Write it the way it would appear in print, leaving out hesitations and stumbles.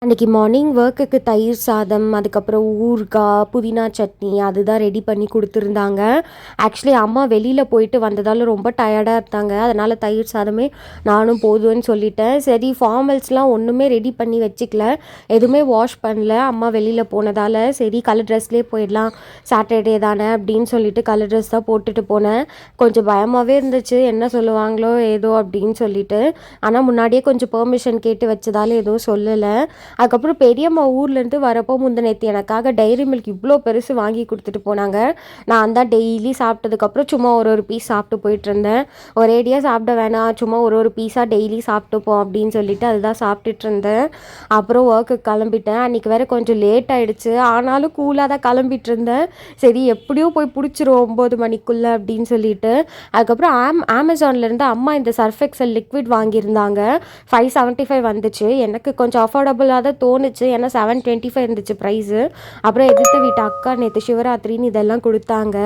அன்றைக்கி மார்னிங் ஒர்க்குக்கு தயிர் சாதம், அதுக்கப்புறம் ஊறுகாய், புதினா சட்னி அதுதான் ரெடி பண்ணி கொடுத்துருந்தாங்க. ஆக்சுவலி அம்மா வெளியில் போயிட்டு வந்ததால் ரொம்ப டயர்டாக இருந்தாங்க. அதனால் தயிர் சாதமே நானும் போதும்னு சொல்லிட்டேன். சரி ஃபார்மல்ஸ்லாம் ஒன்றுமே ரெடி பண்ணி வச்சுக்கல, எதுவுமே வாஷ் பண்ணல. அம்மா வெளியில் போனதால் சரி கலர் ட்ரெஸ்லேயே போயிடலாம், சாட்டர்டே தானே அப்படின்னு சொல்லிட்டு கலர் ட்ரெஸ் தான் போட்டுட்டு போனேன். கொஞ்சம் பயமாகவே இருந்துச்சு, என்ன சொல்லுவாங்களோ ஏதோ அப்படின்னு சொல்லிட்டு. ஆனால் முன்னாடியே கொஞ்சம் பெர்மிஷன் கேட்டு வச்சதால் எதுவும் சொல்லலை. அதுக்கப்புறம் பெரியம்மா ஊர்லேருந்து வரப்போ முந்தினேற்று எனக்காக டைரி மில்க் இவ்வளோ பெருசு வாங்கி கொடுத்துட்டு போனாங்க. நான் தான் டெய்லி சாப்பிட்டதுக்கப்புறம் சும்மா ஒரு பீஸ் சாப்பிட்டு போயிட்டுருந்தேன். ஒரேடியாக சாப்பிட வேணாம், சும்மா ஒரு பீஸாக டெய்லி சாப்பிட்டுப்போம் அப்படின்னு சொல்லிட்டு அதுதான் சாப்பிட்டுட்டு இருந்தேன். அப்புறம் ஒர்க்குக்கு கிளம்பிட்டேன். அன்றைக்கி வேறு கொஞ்சம் லேட் ஆகிடுச்சு, ஆனாலும் கூலாக தான் கிளம்பிட்டு இருந்தேன். சரி எப்படியும் போய் பிடிச்சிரும் 9 மணிக்குள்ளே அப்படின்னு சொல்லிட்டு. அதுக்கப்புறம் அமேசான்லேருந்து அம்மா இந்த சர்ஃப் எக்ஸல் லிக்விட் வாங்கியிருந்தாங்க. 575 வந்துச்சு. எனக்கு கொஞ்சம் அஃபோர்டபுளாக தான் தோணுச்சு, ஏன்னா 725 இருந்துச்சு ப்ரைஸு. அப்புறம் எதிர்த்து வீட்டு அக்கா நேற்று சிவராத்திரின்னு இதெல்லாம் கொடுத்தாங்க.